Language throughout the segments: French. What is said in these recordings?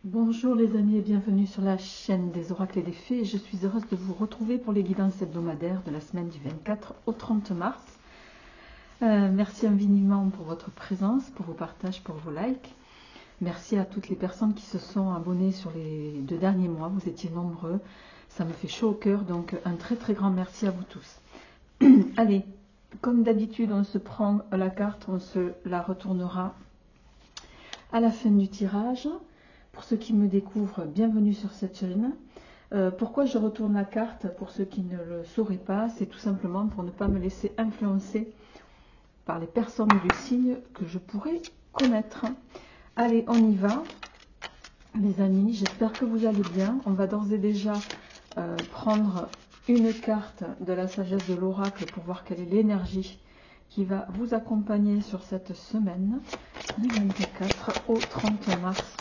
Bonjour les amis et bienvenue sur la chaîne des oracles et des fées. Je suis heureuse de vous retrouver pour les guidances hebdomadaires de la semaine du 24 au 30 mars. Merci infiniment pour votre présence, pour vos partages, pour vos likes. Merci à toutes les personnes qui se sont abonnées sur les 2 derniers mois. Vous étiez nombreux. Ça me fait chaud au cœur. Donc un très très grand merci à vous tous. Allez, comme d'habitude, on se prend la carte, on se la retournera à la fin du tirage. Pour ceux qui me découvrent, bienvenue sur cette chaîne. Pourquoi je retourne la carte? Pour ceux qui ne le sauraient pas, c'est tout simplement pour ne pas me laisser influencer par les personnes du signe que je pourrais connaître. Allez, on y va, les amis. J'espère que vous allez bien. On va d'ores et déjà prendre une carte de la sagesse de l'oracle pour voir quelle est l'énergie qui va vous accompagner sur cette semaine du 24 au 30 mars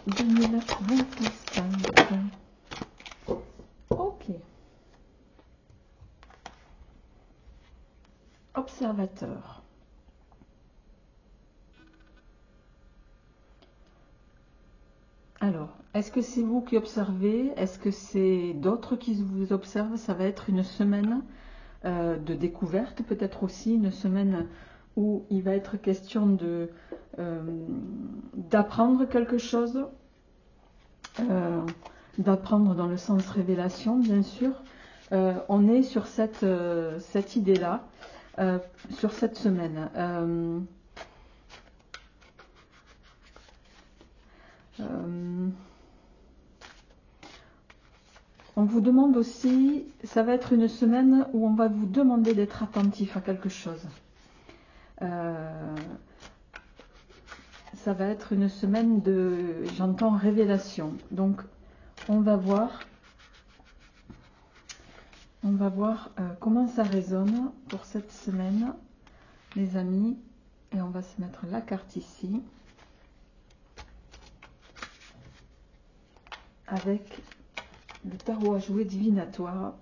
2025. Ok. Observateur. Alors, est-ce que c'est vous qui observez? Est-ce que c'est d'autres qui vous observent? Ça va être une semaine de découverte, peut-être aussi une semaine où il va être question de d'apprendre quelque chose, d'apprendre dans le sens révélation, bien sûr. On est sur cette idée-là, sur cette semaine. On vous demande aussi, ça va être une semaine où on va vous demander d'être attentif à quelque chose. Ça va être une semaine de, j'entends, révélation. Donc, on va voir comment ça résonne pour cette semaine, les amis. Et on va se mettre la carte ici, avec le tarot à jouer divinatoire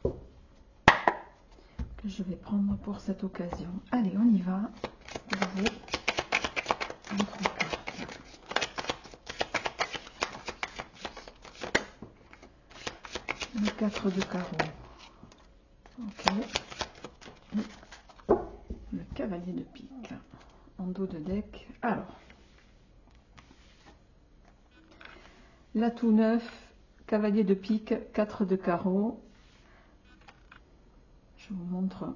que je vais prendre pour cette occasion. Allez, on y va. Pour vous, votre carte. Le 4 de carreau. Ok. Le cavalier de pique. En dos de deck. Alors. L'atout neuf, cavalier de pique, 4 de carreau. Je vous montre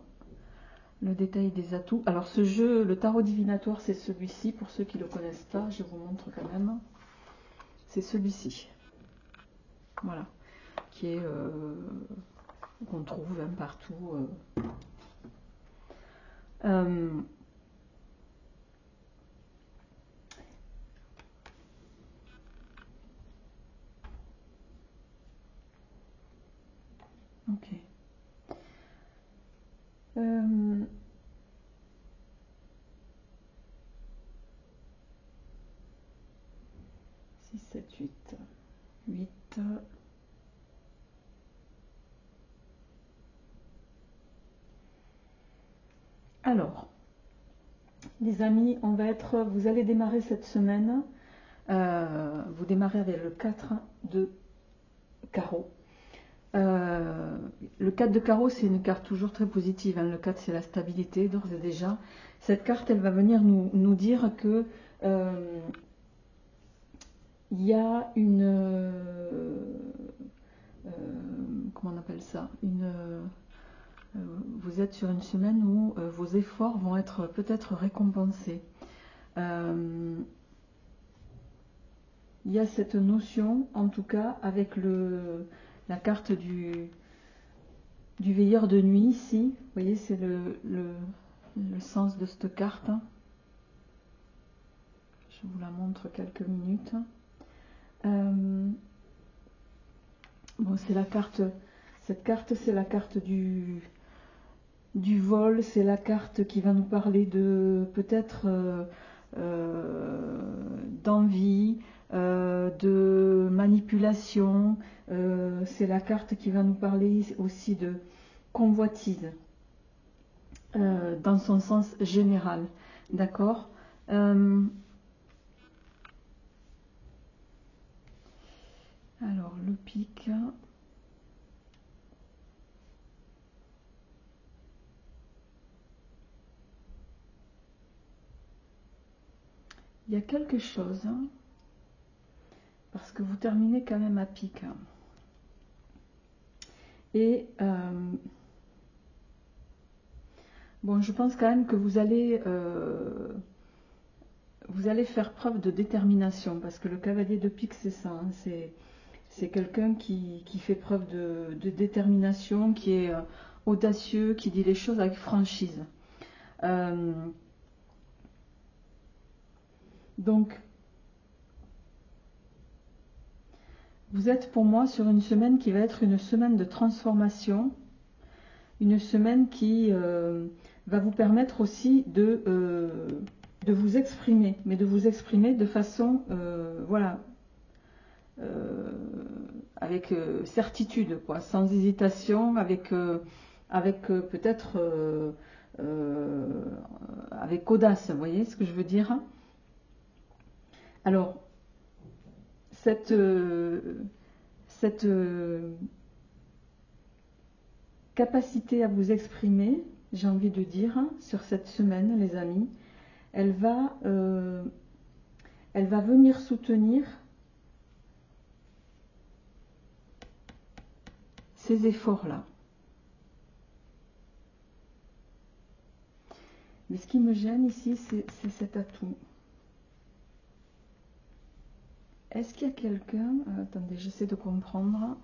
le détail des atouts. Alors ce jeu, le tarot divinatoire, c'est celui-ci. Pour ceux qui ne le connaissent pas, je vous montre quand même. C'est celui-ci. Voilà. Qui est qu'on trouve hein, partout. Ok. 6, 7, 8. 8. Alors, les amis, vous allez démarrer cette semaine. Vous démarrez avec le 4 de carreau. Le 4 de carreau, c'est une carte toujours très positive. Hein. Le 4, c'est la stabilité, d'ores et déjà. Cette carte, elle va venir nous dire que il y a une... comment on appelle ça vous êtes sur une semaine où vos efforts vont être peut-être récompensés. Il y a cette notion, en tout cas, avec la carte du veilleur de nuit ici. Vous voyez, c'est le sens de cette carte. Je vous la montre quelques minutes. Bon, c'est la carte. Cette carte, c'est la carte du vol. C'est la carte qui va nous parler de peut-être d'envie, de manipulation. C'est la carte qui va nous parler aussi de convoitise dans son sens général. D'accord. Alors, le pic. Il y a quelque chose, hein, parce que vous terminez quand même à pic. Et bon, je pense quand même que vous allez faire preuve de détermination, parce que le cavalier de pique, c'est ça, hein, c'est quelqu'un qui fait preuve de détermination, qui est audacieux, qui dit les choses avec franchise. Donc, vous êtes pour moi sur une semaine qui va être une semaine de transformation, une semaine qui va vous permettre aussi de vous exprimer, mais de vous exprimer de façon, voilà, avec certitude, quoi, sans hésitation, avec peut-être avec audace, vous voyez ce que je veux dire? Alors, cette capacité à vous exprimer, j'ai envie de dire, sur cette semaine, les amis, elle va venir soutenir ces efforts-là. Mais ce qui me gêne ici, c'est cet atout. Est-ce qu'il y a quelqu'un... attendez, j'essaie de comprendre.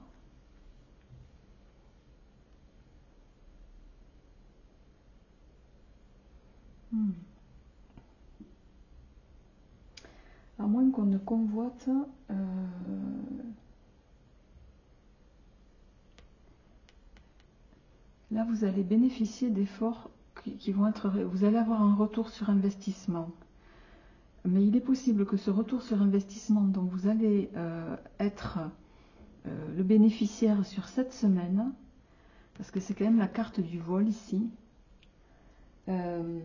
À moins qu'on ne convoite... là, vous allez bénéficier d'efforts qui vont être... Vous allez avoir un retour sur investissement. Mais il est possible que ce retour sur investissement dont vous allez être le bénéficiaire sur cette semaine, parce que c'est quand même la carte du vol ici, ne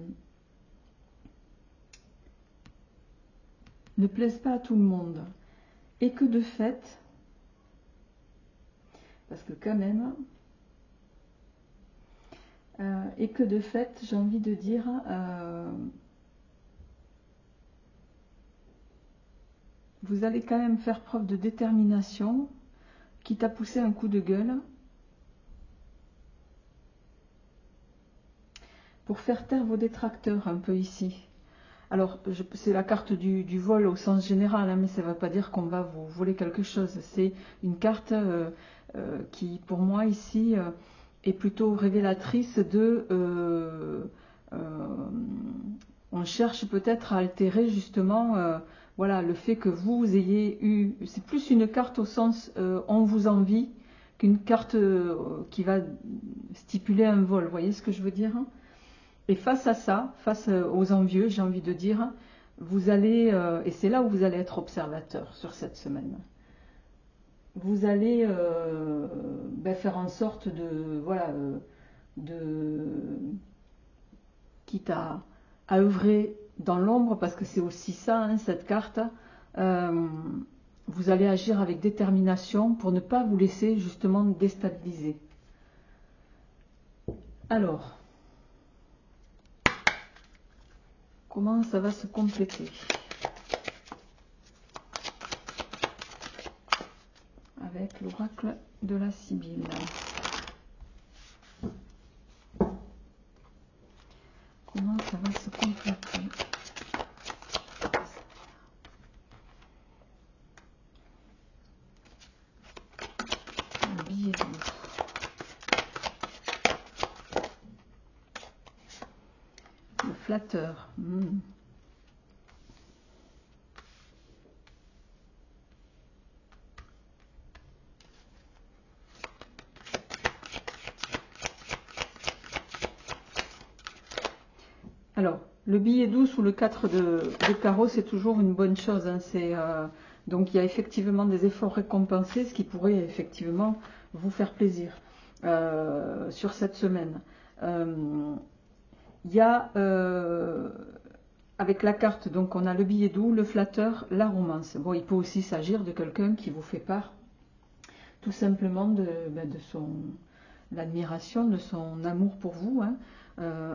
plaise pas à tout le monde. Et que de fait, parce que quand même, et que de fait, j'ai envie de dire, vous allez quand même faire preuve de détermination, quitte à pousser un coup de gueule, pour faire taire vos détracteurs un peu ici. Alors, c'est la carte du vol au sens général, hein, mais ça ne veut pas dire qu'on va vous voler quelque chose. C'est une carte qui, pour moi, ici, est plutôt révélatrice de... on cherche peut-être à altérer justement voilà, le fait que vous ayez eu... C'est plus une carte au sens on vous envie qu'une carte qui va stipuler un vol. Vous voyez ce que je veux dire, hein? Et face à ça, face aux envieux, j'ai envie de dire, vous allez, et c'est là où vous allez être observateur sur cette semaine, vous allez faire en sorte de, voilà, quitte à œuvrer dans l'ombre, parce que c'est aussi ça, hein, cette carte, vous allez agir avec détermination pour ne pas vous laisser justement déstabiliser. Alors, comment ça va se compléter avec l'oracle de la Sibylle? Comment ça va se compléter? Le billet doux. Le flatteur. Alors, le billet doux sous le 4 de carreau, c'est toujours une bonne chose, hein. Donc, il y a effectivement des efforts récompensés, ce qui pourrait effectivement vous faire plaisir sur cette semaine. Il y a, avec la carte, donc on a le billet doux, le flatteur, la romance. Bon, il peut aussi s'agir de quelqu'un qui vous fait part tout simplement de son l'admiration, de son amour pour vous. Hein.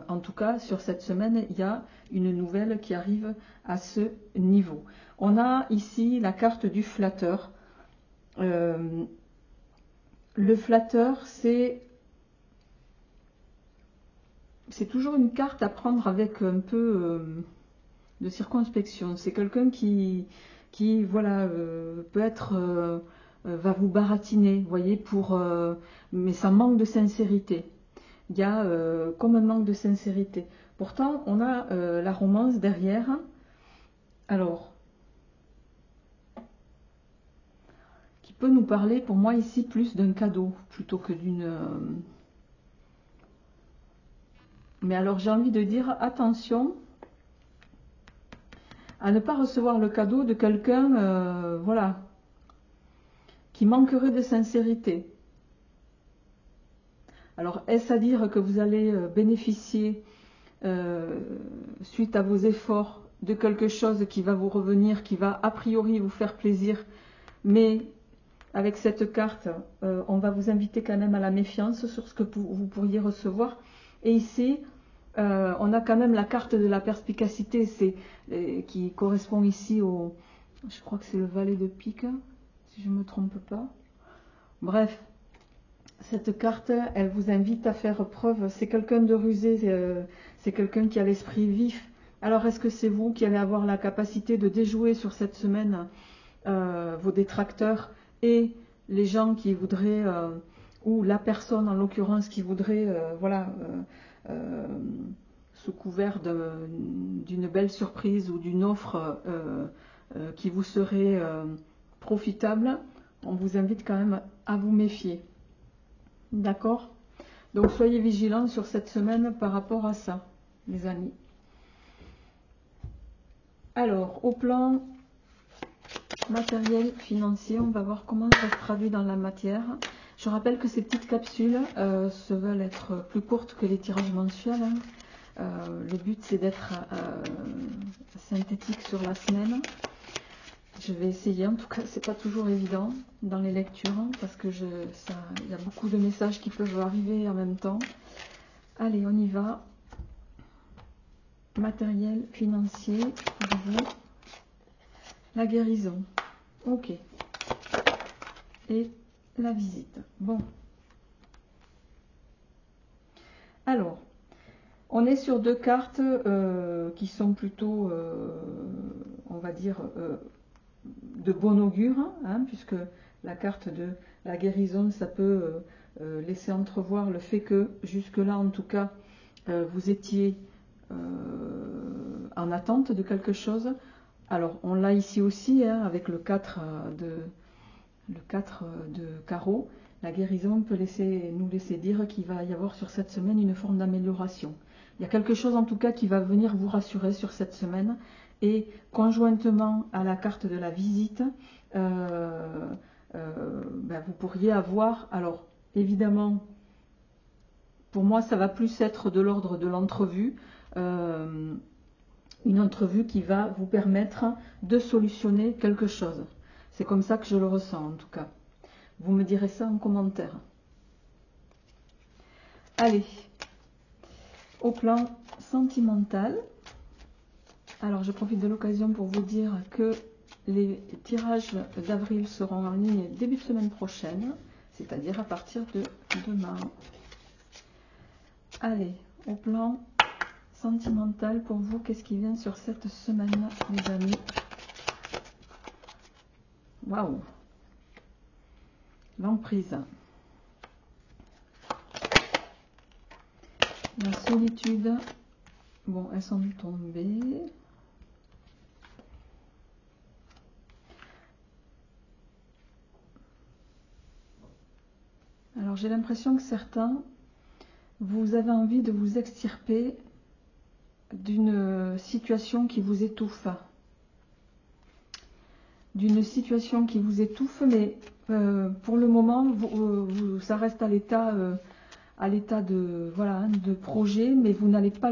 En tout cas, sur cette semaine, il y a une nouvelle qui arrive à ce niveau. On a ici la carte du flatteur. Le flatteur, c'est toujours une carte à prendre avec un peu de circonspection. C'est quelqu'un qui voilà, peut être... va vous baratiner, vous voyez, mais ça manque de sincérité. Il y a comme un manque de sincérité. Pourtant, on a la romance derrière. Alors, qui peut nous parler, pour moi, ici, plus d'un cadeau, plutôt que d'une... Mais alors, j'ai envie de dire, attention à ne pas recevoir le cadeau de quelqu'un, voilà, qui manquerait de sincérité. Alors, est-ce à dire que vous allez bénéficier, suite à vos efforts, de quelque chose qui va vous revenir, qui va a priori vous faire plaisir, mais avec cette carte, on va vous inviter quand même à la méfiance sur ce que vous pourriez recevoir. Et ici, on a quand même la carte de la perspicacité, qui correspond ici au... Je crois que c'est le valet de pique, si je ne me trompe pas. Bref, cette carte, elle vous invite à faire preuve. C'est quelqu'un de rusé, c'est quelqu'un qui a l'esprit vif. Alors, est-ce que c'est vous qui allez avoir la capacité de déjouer sur cette semaine vos détracteurs et les gens qui voudraient, ou la personne en l'occurrence qui voudrait, voilà, sous couvert d'une belle surprise ou d'une offre qui vous serait profitable, on vous invite quand même à vous méfier. D'accord? Donc soyez vigilants sur cette semaine par rapport à ça, les amis. Alors, au plan matériel, financier, on va voir comment ça se traduit dans la matière. Je rappelle que ces petites capsules se veulent être plus courtes que les tirages mensuels. Hein. Le but, c'est d'être synthétique sur la semaine. Je vais essayer, en tout cas, c'est pas toujours évident dans les lectures, hein, parce que il y a beaucoup de messages qui peuvent arriver en même temps. Allez, on y va. Matériel, financier, pour vous. La guérison. Ok. Et la visite. Bon. Alors, on est sur deux cartes qui sont plutôt, on va dire, de bon augure, hein, puisque la carte de la guérison, ça peut laisser entrevoir le fait que jusque-là, en tout cas, vous étiez en attente de quelque chose. Alors, on l'a ici aussi, hein, avec le 4 de carreau. La guérison peut nous laisser dire qu'il va y avoir sur cette semaine une forme d'amélioration. Il y a quelque chose en tout cas qui va venir vous rassurer sur cette semaine. Et conjointement à la carte de la visite, vous pourriez avoir, alors évidemment, pour moi ça va plus être de l'ordre de l'entrevue, une entrevue qui va vous permettre de solutionner quelque chose. C'est comme ça que je le ressens en tout cas. Vous me direz ça en commentaire. Allez, au plan sentimental. Alors, je profite de l'occasion pour vous dire que les tirages d'avril seront en ligne début de semaine prochaine, c'est-à-dire à partir de demain. Allez, au plan sentimental, pour vous, qu'est-ce qui vient sur cette semaine, mes amis? Waouh! L'emprise. La solitude. Bon, elles sont tombées. Alors j'ai l'impression que certains, vous avez envie de vous extirper d'une situation qui vous étouffe. D'une situation qui vous étouffe, mais pour le moment, ça reste à l'état de, voilà, de projet, mais vous n'allez pas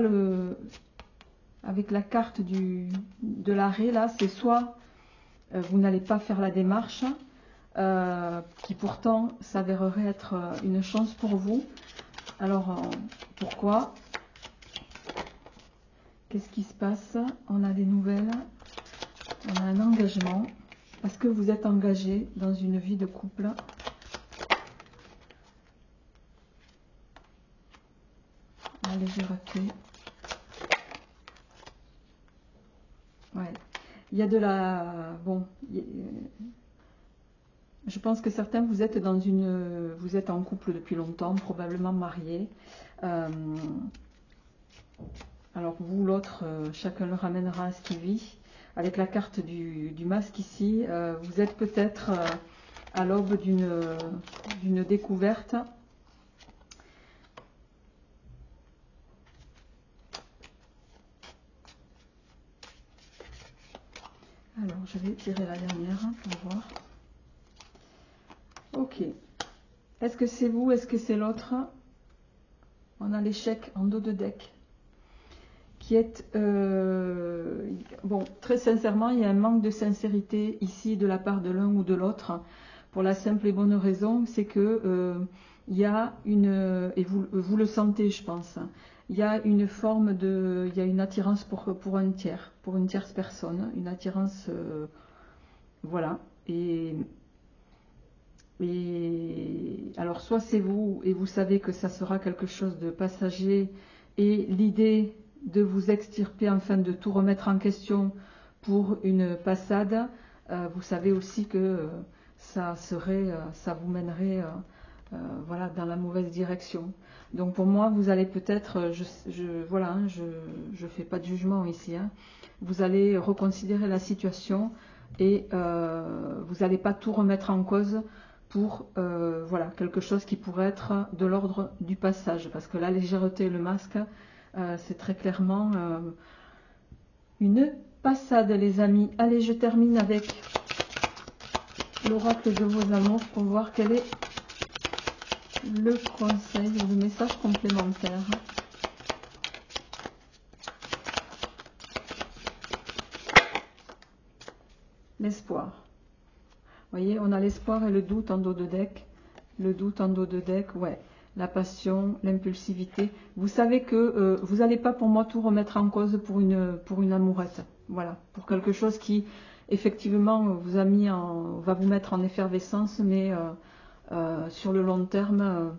avec la carte de l'arrêt, là, c'est soit vous n'allez pas faire la démarche, qui pourtant s'avérerait être une chance pour vous. Alors, pourquoi? Qu'est-ce qui se passe? On a des nouvelles, on a un engagement. Est-ce que vous êtes engagé dans une vie de couple? La légèreté. Ouais. Il y a de la... Bon, je pense que certains, vous êtes en couple depuis longtemps, probablement mariés. Alors vous, l'autre, chacun le ramènera à ce qu'il vit. Avec la carte du masque ici, vous êtes peut-être à l'aube d'une découverte. Alors, je vais tirer la dernière pour voir. Ok. Est-ce que c'est vous? Est-ce que c'est l'autre? On a l'échec en dos de deck. Qui est... bon, très sincèrement, il y a un manque de sincérité ici de la part de l'un ou de l'autre. Pour la simple et bonne raison, c'est que il y a une... Et vous le sentez, je pense. Il y a une forme de... Il y a une attirance pour un tiers, pour une tierce personne. Une attirance... voilà. Et alors, soit c'est vous, et vous savez que ça sera quelque chose de passager, et l'idée de vous extirper, enfin de tout remettre en question pour une passade, vous savez aussi que ça vous mènerait voilà, dans la mauvaise direction. Donc pour moi, vous allez peut-être, voilà, je fais pas de jugement ici, hein, vous allez reconsidérer la situation et vous n'allez pas tout remettre en cause pour voilà, quelque chose qui pourrait être de l'ordre du passage, parce que la légèreté et le masque, c'est très clairement une passade, les amis. Allez, je termine avec l'oracle de vos amours pour voir quel est le conseil ou le message complémentaire. L'espoir. Vous voyez, on a l'espoir et le doute en dos de deck. Le doute en dos de deck, ouais. La passion, l'impulsivité. Vous savez que vous n'allez pas pour moi tout remettre en cause pour une amourette. Voilà, pour quelque chose qui effectivement va vous mettre en effervescence, mais sur le long terme,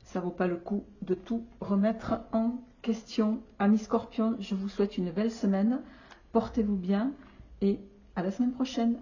ça vaut pas le coup de tout remettre en question. Amis Scorpions, je vous souhaite une belle semaine. Portez-vous bien et à la semaine prochaine.